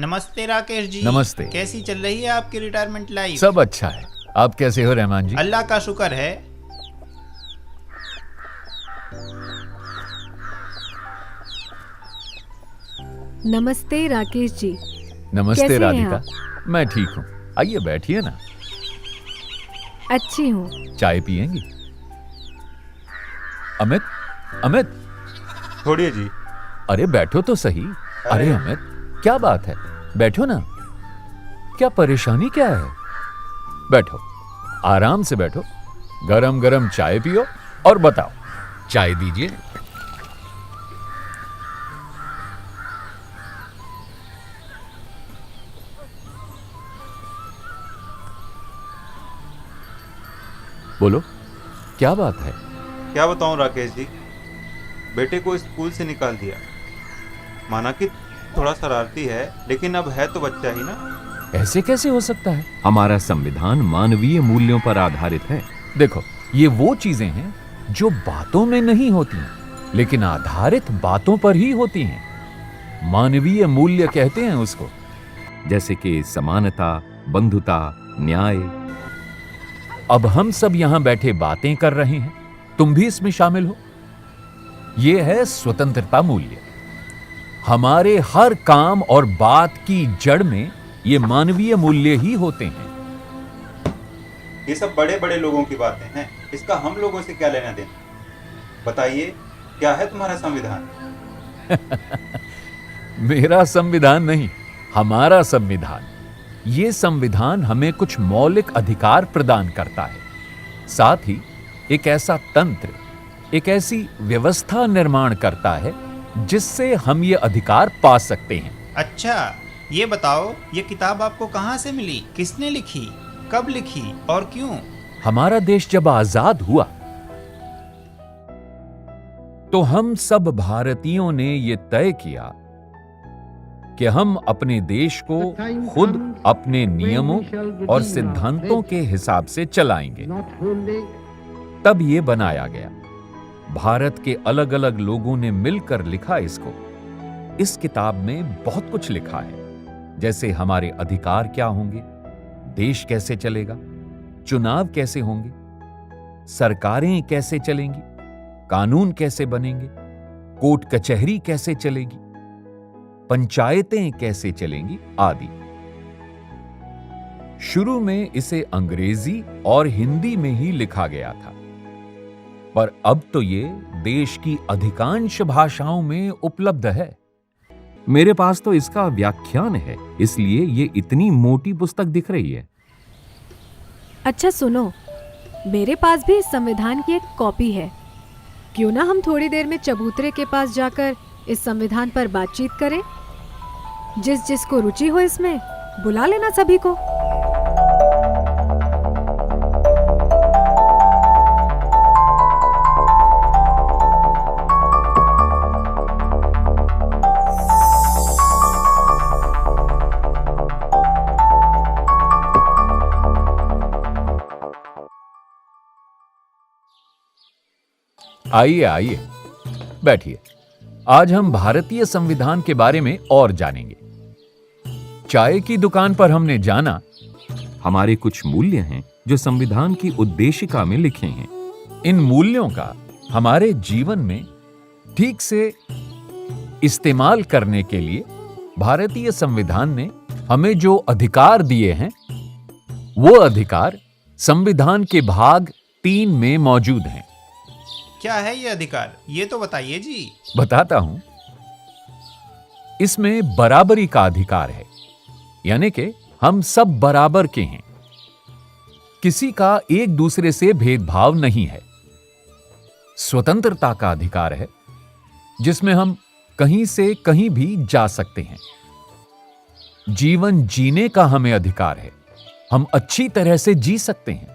नमस्ते राकेश जी। नमस्ते। कैसी चल रही है आपकी रिटायरमेंट लाइफ? सब अच्छा है। आप कैसे हो रहमान जी? अल्लाह का शुक्र है। नमस्ते राकेश जी। नमस्ते कैसे हैं राधिका। आप? मैं ठीक हूँ। आइए बैठिए ना। अच्छी हूँ। चाय पियेंगी? अमित, अमित, छोड़िए जी। अरे बैठो तो सही। अरे अमित, क्या बात है? बैठो ना। क्या परेशानी क्या है? बैठो, आराम से बैठो। गरम गरम चाय पियो और बताओ। चाय दीजिए। बोलो, क्या बात है? क्या बताऊं राकेश जी, बेटे को स्कूल से निकाल दिया। माना कि थोड़ा शरारती है, लेकिन अब है तो बच्चा ही ना। ऐसे कैसे हो सकता है? हमारा संविधान मानवीय मूल्यों पर आधारित है। देखो, ये वो चीजें हैं जो बातों में नहीं होती हैं, लेकिन आधारित बातों पर ही होती हैं। मानवीय मूल्य कहते हैं उसको। जैसे कि समानता, बंधुता, न्याय। अब हम सब यहां बैठे बातें कर रहे हैं, तुम भी इसमें शामिल हो। यह है स्वतंत्रता मूल्य। हमारे हर काम और बात की जड़ में ये मानवीय मूल्य ही होते हैं। ये सब बड़े बड़े लोगों की बातें हैं, इसका हम लोगों से क्या लेना देना? बताइए, क्या है तुम्हारा संविधान? मेरा संविधान नहीं, हमारा संविधान। ये संविधान हमें कुछ मौलिक अधिकार प्रदान करता है, साथ ही एक ऐसा तंत्र, एक ऐसी व्यवस्था निर्माण करता है जिससे हम ये अधिकार पा सकते हैं। अच्छा, ये बताओ, ये किताब आपको कहाँ से मिली? किसने लिखी? कब लिखी और क्यों? हमारा देश जब आजाद हुआ तो हम सब भारतीयों ने ये तय किया कि हम अपने देश को खुद अपने नियमों और सिद्धांतों के हिसाब से चलाएंगे। तब ये बनाया गया। भारत के अलग अलग लोगों ने मिलकर लिखा इसको। इस किताब में बहुत कुछ लिखा है, जैसे हमारे अधिकार क्या होंगे, देश कैसे चलेगा, चुनाव कैसे होंगे, सरकारें कैसे चलेंगी, कानून कैसे बनेंगे, कोर्ट कचहरी कैसे चलेगी, पंचायतें कैसे चलेंगी आदि। शुरू में इसे अंग्रेजी और हिंदी में ही लिखा गया था, पर अब तो ये देश की अधिकांश भाषाओं में उपलब्ध है। मेरे पास तो इसका व्याख्यान है, इसलिए ये इतनी मोटी पुस्तक दिख रही है। अच्छा सुनो, मेरे पास भी इस संविधान की एक कॉपी है। क्यों ना हम थोड़ी देर में चबूतरे के पास जाकर इस संविधान पर बातचीत करें? जिसको रुचि हो इसमें बुला लेना सभी को। आइए आइए, बैठिए। आज हम भारतीय संविधान के बारे में और जानेंगे। चाय की दुकान पर हमने जाना, हमारे कुछ मूल्य हैं जो संविधान की उद्देशिका में लिखे हैं। इन मूल्यों का हमारे जीवन में ठीक से इस्तेमाल करने के लिए भारतीय संविधान ने हमें जो अधिकार दिए हैं, वो अधिकार संविधान के भाग 3 में मौजूद हैं। क्या है ये अधिकार? ये तो बताइए जी। बताता हूं। इसमें बराबरी का अधिकार है, यानी कि हम सब बराबर के हैं। किसी का एक दूसरे से भेदभाव नहीं है। स्वतंत्रता का अधिकार है, जिसमें हम कहीं से कहीं भी जा सकते हैं। जीवन जीने का हमें अधिकार है, हम अच्छी तरह से जी सकते हैं।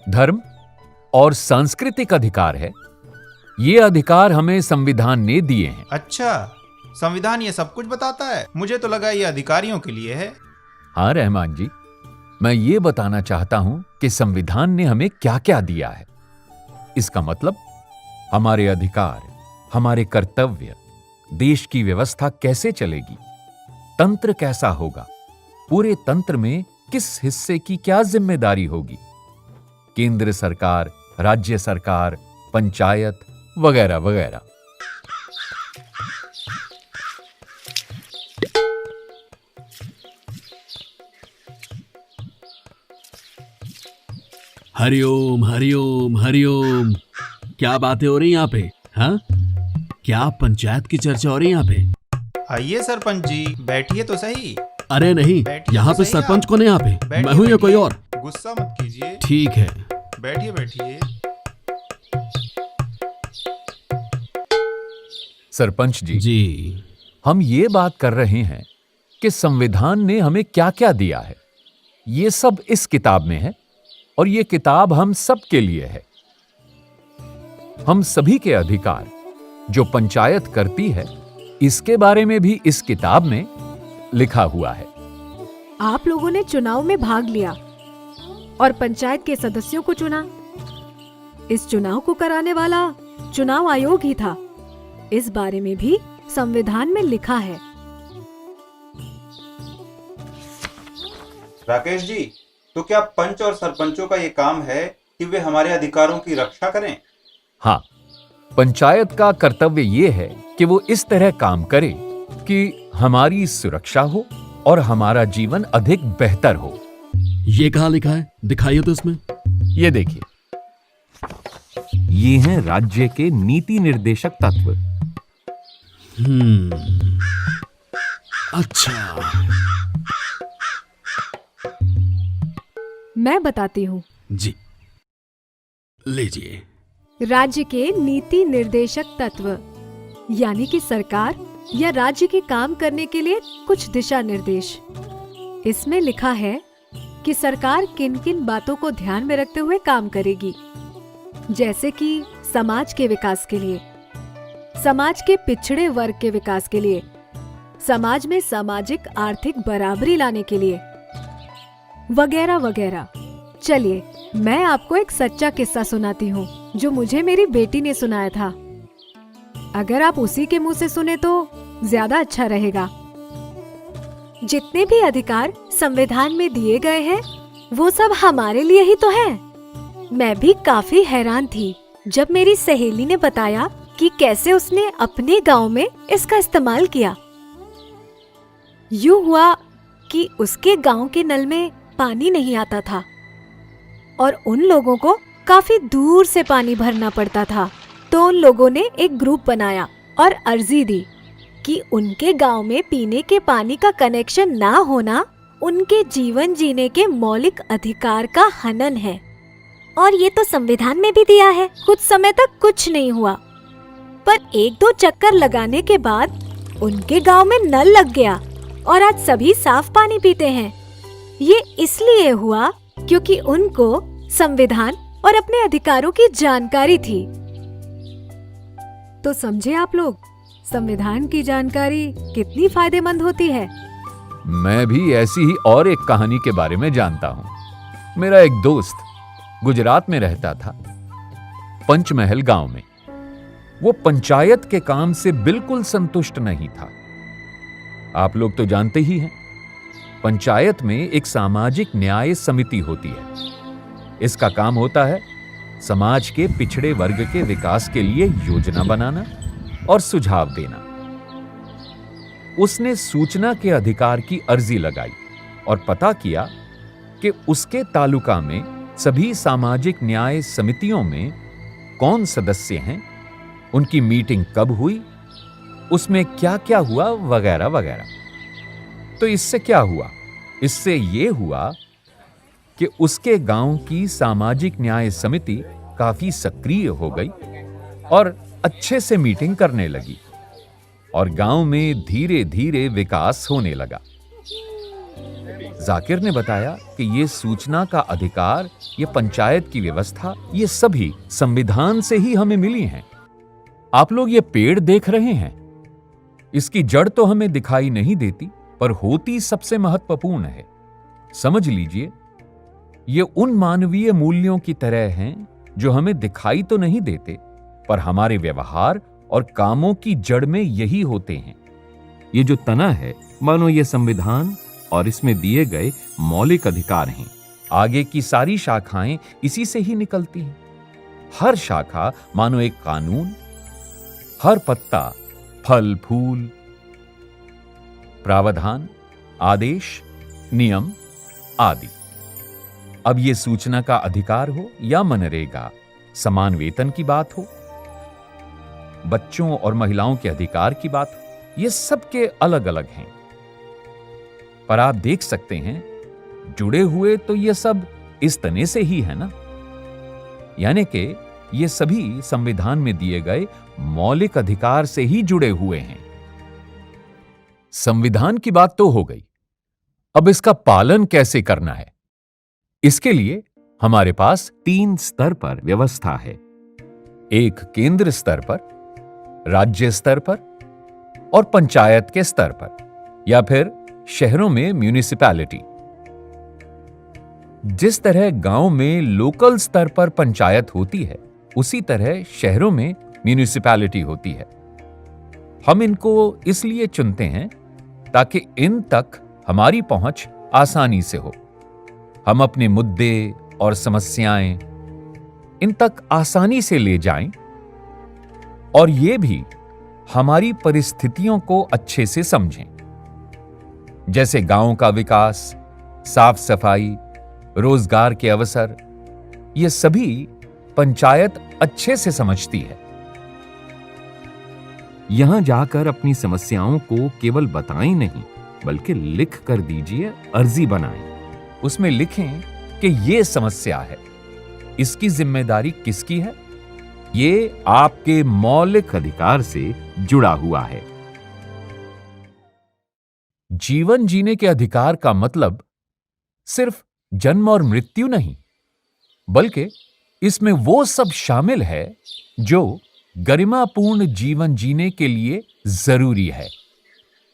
धर्म और सांस्कृतिक अधिकार है। ये अधिकार हमें संविधान ने दिए हैं। अच्छा, संविधान ये सब कुछ बताता है? मुझे तो लगा ये अधिकारियों के लिए है। हाँ रहमान जी, मैं ये बताना चाहता हूं कि संविधान ने हमें क्या क्या दिया है। इसका मतलब हमारे अधिकार, हमारे कर्तव्य, देश की व्यवस्था कैसे चलेगी, तंत्र कैसा होगा, पूरे तंत्र में किस हिस्से की क्या जिम्मेदारी होगी, केंद्र सरकार, राज्य सरकार, पंचायत वगैरह वगैरह। हरिओम हरिओम हरिओम। क्या बातें हो रही यहाँ पे? हाँ, क्या पंचायत की चर्चा हो रही यहाँ पे? आइए सरपंच जी, बैठिए तो सही। अरे नहीं, बैठिए यहाँ तो पे सही सरपंच आप। कौन है यहाँ पे? बैठिए, मैं हूँ या कोई बैठिए। और? गुस्सा मत कीजिए, ठीक है। बैठिए बैठिए। सरपंच जी, जी, हम ये बात कर रहे हैं कि संविधान ने हमें क्या क्या दिया है। ये सब इस किताब में है और ये किताब हम सब के लिए है। हम सभी के अधिकार जो पंचायत करती है, इसके बारे में भी इस किताब में लिखा हुआ है। आप लोगों ने चुनाव में भाग लिया और पंचायत के सदस्यों को चुना। इस चुनाव को कराने वाला चुनाव आयोग ही था। इस बारे में भी संविधान में लिखा है। राकेश जी, तो क्या पंच और सरपंचों का ये काम है कि वे हमारे अधिकारों की रक्षा करें? हाँ, पंचायत का कर्तव्य ये है कि वो इस तरह काम करे कि हमारी सुरक्षा हो और हमारा जीवन अधिक बेहतर हो। ये कहाँ लिखा है? दिखाइए तो इसमें। ये देखिए, ये हैं राज्य के नीति निर्देशक तत्व। अच्छा, मैं बताती हूँ। जी, लीजिए। राज्य के नीति निर्देशक तत्व यानी कि सरकार या राज्य के काम करने के लिए कुछ दिशा निर्देश। इसमें लिखा है कि सरकार किन किन बातों को ध्यान में रखते हुए काम करेगी, जैसे कि समाज के विकास के लिए, समाज के पिछड़े वर्ग के विकास के लिए, समाज में सामाजिक आर्थिक बराबरी लाने के लिए, वगैरह वगैरह। चलिए, मैं आपको एक सच्चा किस्सा सुनाती हूँ जो मुझे मेरी बेटी ने सुनाया था। अगर आप उसी के मुंह से सुने तो ज्यादा अच्छा रहेगा। जितने भी अधिकार संविधान में दिए गए हैं, वो सब हमारे लिए ही तो हैं। मैं भी काफी हैरान थी जब मेरी सहेली ने बताया कि कैसे उसने अपने गांव में इसका इस्तेमाल किया। यूं हुआ कि उसके गांव के नल में पानी नहीं आता था और उन लोगों को काफी दूर से पानी भरना पड़ता था। तो उन लोगों ने एक ग्रुप बनाया और अर्जी दी कि उनके गांव में पीने के पानी का कनेक्शन ना होना उनके जीवन जीने के मौलिक अधिकार का हनन है। और ये तो संविधान में भी दिया है। कुछ समय तक कुछ नहीं हुआ, पर 1-2 चक्कर लगाने के बाद उनके गांव में नल लग गया और आज सभी साफ पानी पीते हैं। ये इसलिए हुआ क्योंकि उनको संविधान और अपने अधिकारों की जानकारी थी। तो समझे आप लोग, संविधान की जानकारी कितनी फायदेमंद होती है। मैं भी ऐसी ही और एक कहानी के बारे में जानता हूं। मेरा एक दोस्त गुजरात में रहता था, पंचमहल गांव में। वो पंचायत के काम से बिल्कुल संतुष्ट नहीं था। आप लोग तो जानते ही हैं, पंचायत में एक सामाजिक न्याय समिति होती है। इसका काम होता है समाज के पिछड़े वर्ग के विकास के लिए योजना बनाना और सुझाव देना। उसने सूचना के अधिकार की अर्जी लगाई और पता किया कि उसके तालुका में सभी सामाजिक न्याय समितियों में कौन सदस्य हैं, उनकी मीटिंग कब हुई, उसमें क्या क्या हुआ, वगैरह वगैरह। तो इससे क्या हुआ? इससे यह हुआ कि उसके गांव की सामाजिक न्याय समिति काफी सक्रिय हो गई और अच्छे से मीटिंग करने लगी और गांव में धीरे धीरे विकास होने लगा। जाकिर ने बताया कि ये सूचना का अधिकार, ये पंचायत की व्यवस्था, ये सभी संविधान से ही हमें मिली हैं। आप लोग ये पेड़ देख रहे हैं, इसकी जड़ तो हमें दिखाई नहीं देती, पर होती सबसे महत्वपूर्ण है। समझ लीजिए, ये उन मानवीय मूल्यों की तरह हैं जो हमें दिखाई तो नहीं देते, पर हमारे व्यवहार और कामों की जड़ में यही होते हैं। ये जो तना है, मानो ये संविधान और इसमें दिए गए मौलिक अधिकार हैं। आगे की सारी शाखाएं इसी से ही निकलती हैं। हर शाखा मानो एक कानून, हर पत्ता फल फूल, प्रावधान, आदेश, नियम आदि। अब ये सूचना का अधिकार हो या मनरेगा, समान वेतन की बात हो, बच्चों और महिलाओं के अधिकार की बात हो, ये सबके अलग अलग हैं। पर आप देख सकते हैं जुड़े हुए तो ये सब इस तने से ही है ना, यानी कि ये सभी संविधान में दिए गए मौलिक अधिकार से ही जुड़े हुए हैं। संविधान की बात तो हो गई, अब इसका पालन कैसे करना है, इसके लिए हमारे पास 3 स्तर पर व्यवस्था है। एक केंद्र स्तर पर, राज्य स्तर पर और पंचायत के स्तर पर, या फिर शहरों में म्यूनिसिपैलिटी। जिस तरह गांव में लोकल स्तर पर पंचायत होती है, उसी तरह शहरों में म्यूनिसिपैलिटी होती है। हम इनको इसलिए चुनते हैं ताकि इन तक हमारी पहुंच आसानी से हो। हम अपने मुद्दे और समस्याएं इन तक आसानी से ले जाएं और ये भी हमारी परिस्थितियों को अच्छे से समझें। जैसे गांव का विकास, साफ सफाई, रोजगार के अवसर, ये सभी पंचायत अच्छे से समझती है। यहां जाकर अपनी समस्याओं को केवल बताएं नहीं, बल्कि लिख कर दीजिए, अर्जी बनाएं। उसमें लिखें कि ये समस्या है, इसकी जिम्मेदारी किसकी है, ये आपके मौलिक अधिकार से जुड़ा हुआ है। जीवन जीने के अधिकार का मतलब सिर्फ जन्म और मृत्यु नहीं, बल्कि इसमें वो सब शामिल है जो गरिमापूर्ण जीवन जीने के लिए जरूरी है।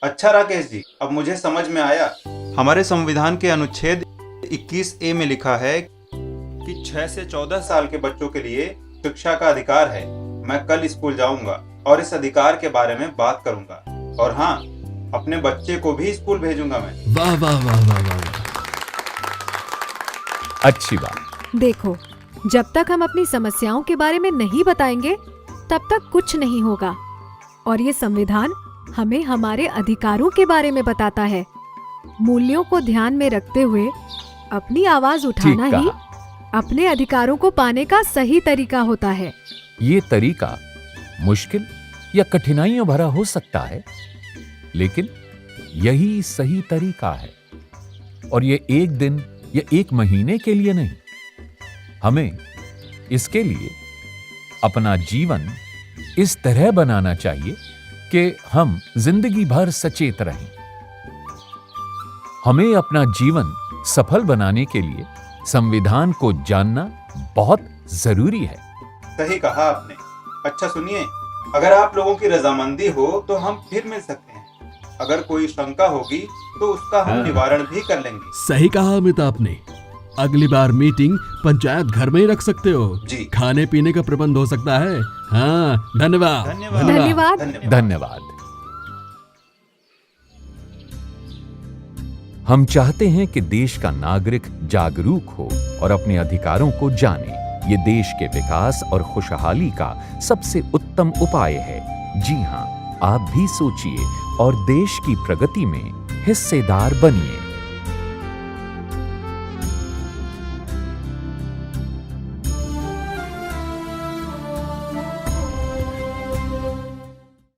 अच्छा राकेश जी, अब मुझे समझ में आया। हमारे संविधान के अनुच्छेद 21A में लिखा है कि 6 से 14 साल के बच्चों के लिए शिक्षा का अधिकार है। मैं कल स्कूल जाऊंगा और इस अधिकार के बारे में बात करूंगा, और हाँ, अपने बच्चे को भी स्कूल भेजूंगा मैं। वाह वाह वाह वाह वाह। अच्छी बात। देखो, जब तक हम अपनी समस्याओं के बारे में नहीं बताएंगे, तब तक कुछ नहीं होगा। और ये संविधान हमें हमारे अधिकारों के बारे में बताता है। मूल्यों को ध्यान में रखते हुए अपनी आवाज उठाना ही अपने अधिकारों को पाने का सही तरीका होता है। ये तरीका मुश्किल या कठिनाइयों भरा हो सकता है, लेकिन यही सही तरीका है। और ये एक दिन या एक महीने के लिए नहीं, हमें इसके लिए अपना जीवन इस तरह बनाना चाहिए कि हम जिंदगी भर सचेत रहें। हमें अपना जीवन सफल बनाने के लिए संविधान को जानना बहुत जरूरी है। सही कहा आपने। अच्छा सुनिए, अगर आप लोगों की रजामंदी हो तो हम फिर मिल सकते हैं। अगर कोई शंका होगी तो उसका हम निवारण भी कर लेंगे। सही कहा अमित आपने। अगली बार मीटिंग पंचायत घर में ही रख सकते हो जी। खाने पीने का प्रबंध हो सकता है। हाँ, धन्यवाद धन्यवाद। धन्यवाद। हम चाहते हैं कि देश का नागरिक जागरूक हो और अपने अधिकारों को जाने। ये देश के विकास और खुशहाली का सबसे उत्तम उपाय है। जी हां, आप भी सोचिए और देश की प्रगति में हिस्सेदार बनिए।